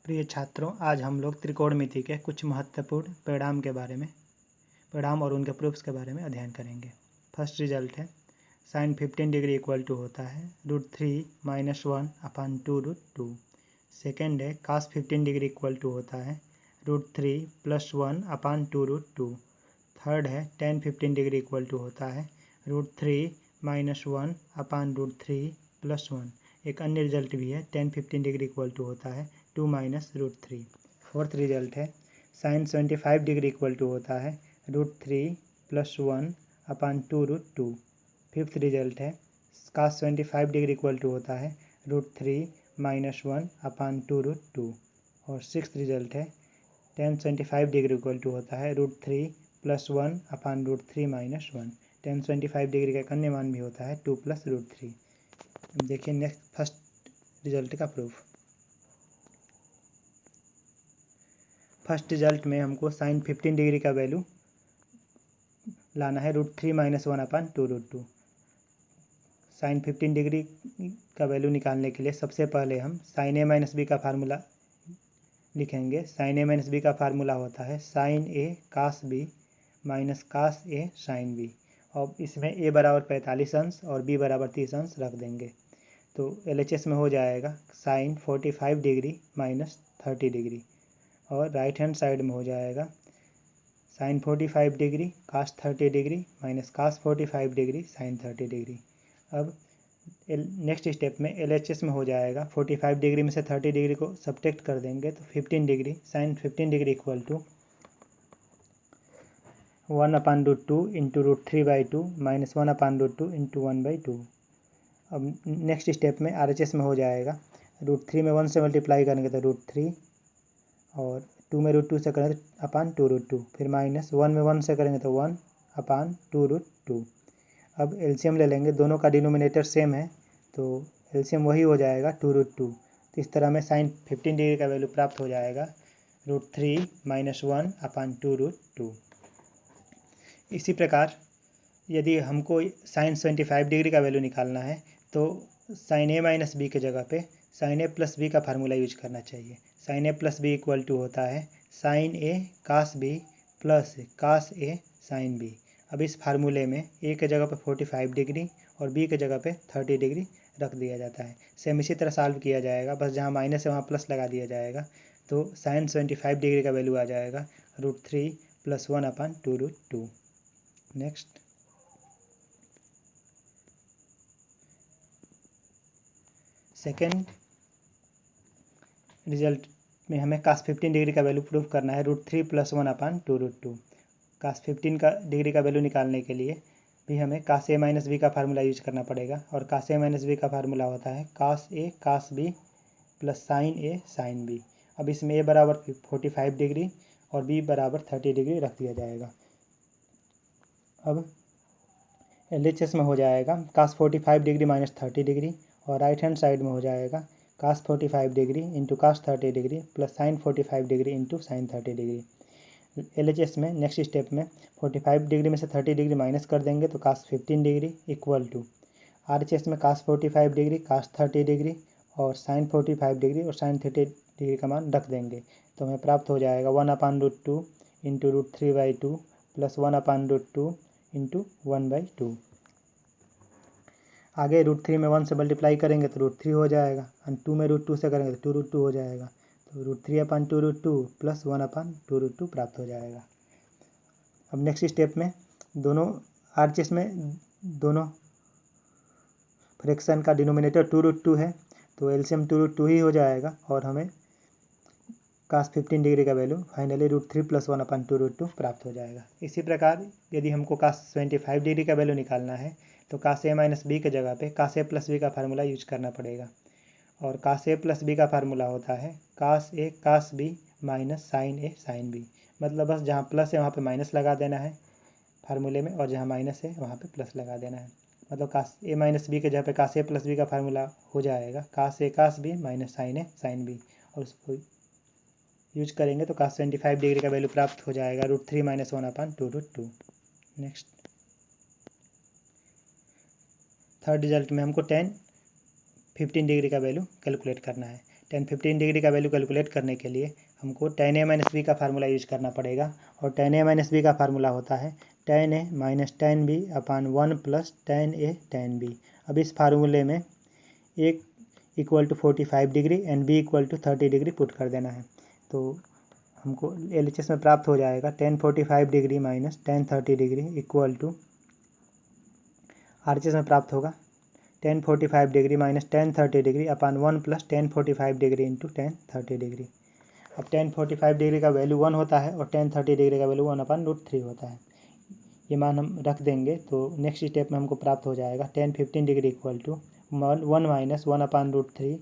प्रिय छात्रों, आज हम लोग त्रिकोणमिति के कुछ महत्वपूर्ण परिणाम और उनके प्रूफ्स के बारे में अध्ययन करेंगे। फर्स्ट रिजल्ट है साइन 15 डिग्री इक्वल टू होता है √3 - 1/2√2। सेकेंड है cos 15 डिग्री इक्वल टू होता है √3 + 1/2√2। थर्ड है tan 15 डिग्री इक्वल टू होता है √3 - 1/√3 + 1। एक अन्य रिजल्ट भी है tan 15 डिग्री इक्वल टू होता है 2 - √3। फोर्थ रिजल्ट है साइन 75 डिग्री इक्वल टू होता है √3 + 1/2√2। फिफ्थ रिजल्ट है cos 75 डिग्री इक्वल टू होता है √3 - 1/2√2। और सिक्स्थ रिजल्ट है tan 75 डिग्री इक्वल टू होता है √3 + 1/√3 - 1। tan 75 डिग्री का एक अन्य मान भी होता है 2 + √3। देखिए नेक्स्ट फर्स्ट रिजल्ट का प्रूफ। फर्स्ट रिजल्ट में हमको साइन 15 डिग्री का वैल्यू लाना है √3 - 1/2√2। साइन 15 डिग्री का वैल्यू निकालने के लिए सबसे पहले हम साइन a - b का फार्मूला लिखेंगे। साइन a - b का फार्मूला होता है sine a cos b minus cos a sine b। और इसमें a बराबर 45 अंश और b बराबर 30 अंश रख देंगे तो LHS में हो जाएगा साइन 45 डिग्री माइनस 30 डिग्री। और राइट हैंड साइड में हो जाएगा sine 45 degree cos 30 degree minus cos 45 degree sine 30 degree. अब नेक्स्ट स्टेप में LHS में हो जाएगा 45 डिग्री में से 30 डिग्री को सब्ट्रैक्ट कर देंगे तो 15 degree sine 15 degree equal to 1/√2 into √3/2 minus 1/√2 into 1/2। अब नेक्स्ट स्टेप में RHS में हो जाएगा √3 में 1 से मल्टीप्लाई करेंगे तो √3 और 2 में √2 से करेंगे तो /2√2। फिर माइनस 1 में 1 से करेंगे तो 1/2√2। अब एलसीएम ले लेंगे, दोनों का डिनोमिनेटर सेम है तो एलसीएम वही हो जाएगा 2√2। तो इस तरह में साइन 15 डिग्री का वैल्यू प्राप्त हो जाएगा √3 - 1/2√2। इसी प्रकार यदि हमको साइन 75 डिग्री का वैल्यू निकालना है तो साइन a - b के जगह पे साइन a + b का फार्मूला यूज करना चाहिए। Sine a + b equal to होता है sine a cos b plus cos a sine b। अब इस फार्मूले में a के जगह पे 45 डिग्री और b के जगह पे 30 डिग्री रख दिया जाता है। सेम इसी तरह सॉल्व किया जाएगा, बस जहाँ माइनस है वहाँ प्लस लगा दिया जाएगा तो साइन 75 डिग्री का वैल्यू आ जाएगा √3 + 1/2√2। नेक्स्ट सेकेंड रिजल्ट में हमें cos 15 डिग्री का वैल्यू प्रूव करना है √3 + 1/2√2। cos 15 डिग्री का वैल्यू निकालने के लिए भी हमें cos a - b का फार्मूला यूज करना पड़ेगा। और cos a - b का फार्मूला होता है cos a cos b plus sine a sine b। अब इसमें a बराबर 45 डिग्री और b बराबर 30 डिग्री रख दिया जाएगा। अब LHS में हो जाएगा cos 45 डिग्री माइनस 30 डिग्री और राइट हैंड साइड में हो जाएगा cos 45 degree into cos 30 degree plus sign 45 degree into sine 30 degree. LHS में नेक्स्ट स्टेप में 45 डिग्री में से 30 डिग्री माइनस कर देंगे तो cos 15 degree equal to RHS में cos 45 डिग्री cos 30 डिग्री और साइन 45 डिग्री और साइन 30 डिग्री का मान रख देंगे तो हमें प्राप्त हो जाएगा 1/√2 इंटू √3/2 प्लस 1/√2 इंटू 1/2। आगे √3 में 1 से मल्टीप्लाई करेंगे तो √3 हो जाएगा और 2 में √2 से करेंगे तो 2√2 हो जाएगा तो √3/2√2 प्लस 1/2√2 प्राप्त हो जाएगा। अब नेक्स्ट स्टेप में दोनों RHS में दोनों फ्रैक्शन का डिनोमिनेटर 2√2 है तो एलसीएम 2√2 ही हो जाएगा और हमें cos 15 डिग्री का वैल्यू फाइनली √3 + 1/2√2 प्राप्त हो जाएगा। इसी प्रकार यदि हमको cos 25 डिग्री का वैल्यू निकालना है तो cos a - b के जगह पे cos a + b का फार्मूला यूज करना पड़ेगा। और cos a + b का फार्मूला होता है cos a cos b minus sine a sine b। मतलब बस जहाँ प्लस है वहाँ पे माइनस लगा देना है फार्मूले में और जहाँ माइनस है वहाँ पे प्लस लगा देना है। मतलब cos a - b के जगह पे cos a + b का फार्मूला हो जाएगा cos a cos b minus sine a sine b और उसको यूज करेंगे तो cos 25 डिग्री का वैल्यू प्राप्त हो जाएगा √3 - 1/2√2। नेक्स्ट थर्ड रिजल्ट में हमको tan 15 डिग्री का वैल्यू कैलकुलेट करना है। tan 15 डिग्री का वैल्यू कैलकुलेट करने के लिए हमको tan a माइनस बी का फार्मूला यूज करना पड़ेगा। और tan a माइनस बी का फार्मूला होता है tan a minus tan b upon 1 plus tan a tan b। अब इस फार्मूले में a equal to 45 degree and b equal to 30 degree put कर देना है। तो हमको LHS में प्राप्त हो जाएगा tan 45 degree minus tan 30 degree equal to RHS में प्राप्त होगा tan 45 degree minus tan 30 degree upon 1 plus tan 45 degree into tan 30 degree. अब tan 45 डिग्री का वैल्यू 1 होता है और tan 30 डिग्री का वैल्यू 1/√3 होता है। ये मान हम रख देंगे तो नेक्स्ट स्टेप में हमको प्राप्त हो जाएगा tan 15 degree equal to 1 minus 1/√3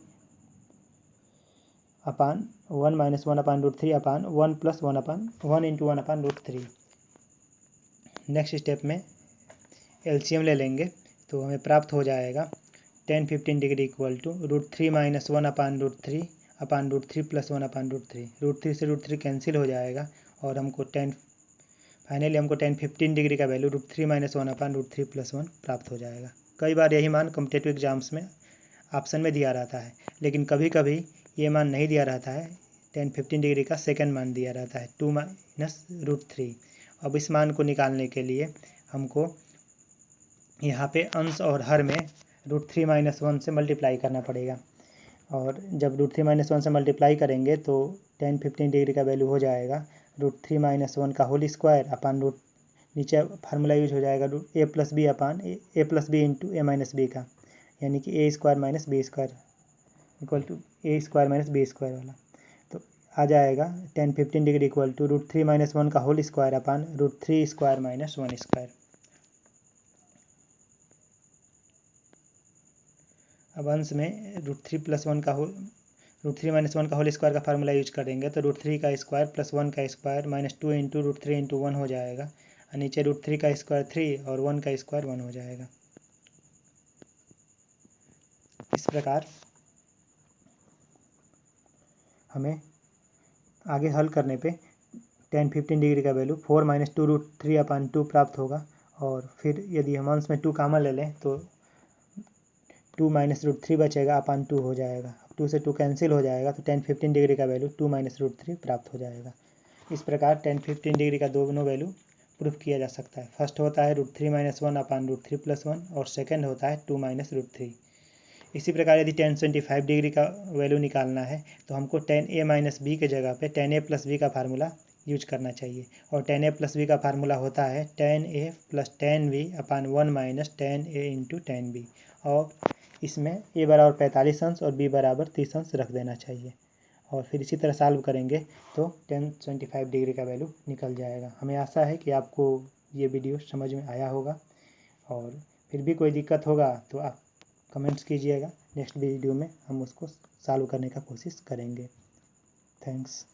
upon 1 minus 1/√3 upon 1 plus 1 into 1/√3। Next step में LCM ले लेंगे तो हमें प्राप्त हो जाएगा tan 15 degree equal to √3 minus 1/√3 upon √3 plus 1/√3। √3 से √3 कैंसिल हो जाएगा और हमको फाइनली हमको tan 15 डिग्री का वैल्यू √3 माइनस 1/√3 प्लस 1 प्राप्त हो जाएगा। कई बार यही मान कॉम्पिटेटिव एग्जाम्स में ऑप्शन में दिया रहता है, लेकिन कभी कभी ये मान नहीं दिया रहता है। tan 15 डिग्री का सेकंड मान दिया रहता है 2 माइनस √3। अब इस मान को निकालने के लिए हमको यहाँ पे अंश और हर में √3 माइनस 1 से मल्टीप्लाई करना पड़ेगा। और जब √3 माइनस 1 से मल्टीप्लाई करेंगे तो tan 15 डिग्री का वैल्यू हो जाएगा √3 माइनस 1 का होल स्क्वायर अपान नीचे फार्मूला यूज हो जाएगा a plus b upon a plus b into a minus b का, यानी कि a square minus b square equal to a square minus b square वाला। तो आ जाएगा tan 15 degree equal to √3 minus 1 का whole square upon √3 square minus 1 square. अब अंश में √3 प्लस 1 का √3 माइनस 1 का होल स्क्वायर का फार्मूला यूज करेंगे तो √3 का स्क्वायर प्लस 1 का स्क्वायर माइनस 2 इंटू √3 इंटू 1 हो जाएगा और नीचे √3 का स्क्वायर 3 और 1 का स्क्वायर 1 हो जाएगा। इस प्रकार हमें आगे हल करने पे tan 15 डिग्री का वैल्यू 4 माइनस 2√3 अपान 2 प्राप्त होगा। और फिर यदि हम अंश में 2 कॉमन ले लें तो 2 माइनस √3 बचेगा अपान 2 हो जाएगा। 2 से 2 कैंसिल हो जाएगा तो tan 15 डिग्री का वैल्यू 2 माइनस √3 प्राप्त हो जाएगा। इस प्रकार tan 15 डिग्री का दोनों वैल्यू प्रूफ किया जा सकता है। फर्स्ट होता है √3 माइनस 1 अपान √3 प्लस 1 और सेकेंड होता है 2 माइनस √3। इसी प्रकार यदि tan 25 डिग्री का वैल्यू निकालना है तो हमको tan a माइनस बी के जगह पे tan a प्लस बी का फार्मूला यूज करना चाहिए। और tan a प्लस बी का फार्मूला होता है tan a plus tan b upon 1 minus tan a into tan b। और इसमें a बराबर 45 अंश और b बराबर 30 अंश रख देना चाहिए। और फिर इसी तरह सॉल्व करेंगे तो tan 25 डिग्री का वैल्यू निकल जाएगा। हमें आशा है कि आपको ये वीडियो समझ में आया होगा, और फिर भी कोई दिक्कत होगा तो आप कमेंट्स कीजिएगा। नेक्स्ट वीडियो में हम उसको सॉल्व करने का कोशिश करेंगे। थैंक्स।